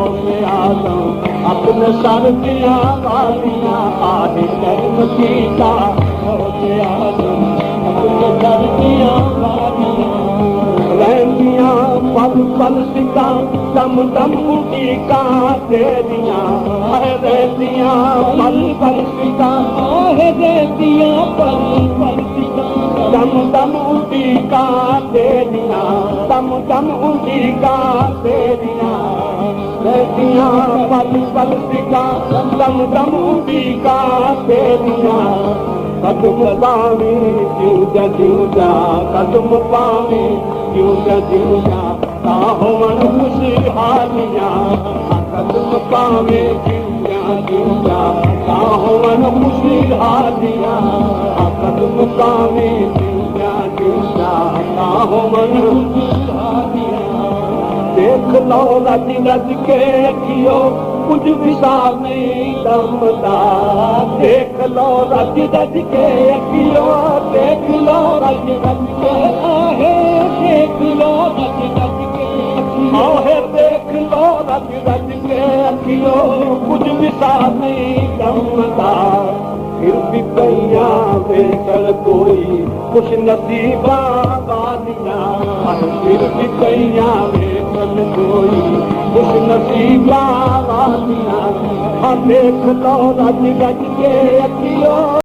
आदम अपने सर दिया वालियां आहे कर्म कीता आदम अपने सर दिया वालियां रहंदियां पल पल सिका दम दम उड़ीका तेरियां रहंदियां पल पल सिका रहंदियां पल पल सिका दम दम उड़ीका तेरियां दम दम उड़ीका तेरियां रहंदियां पल पल सिका दम दम उड़ीका तेरियां कदम पावे जिउजा जिउजा कदम पावे जिउजा जिउजा ता होवन खुशहालियां कदम पावे जिउजा जिउजा ता होवन खुशहालियां कदम पावे जिउजा जिउजा ता होवन खुशहालियां देख लो रज रज के अखियो कुछ विसार नहीं दमदा देख लो रज रज के अखियो देख लो रज रज के आहे देख लो रज रज के आहे देख लो रज रज के अखियो कुछ विसार नहीं दमदा फिर भी कैया बेकर कोई खुश नसीबा वालियां फिर भी कैया बेकर कोई खुश नसीबा वालियां देख लो रज रज के अखियो।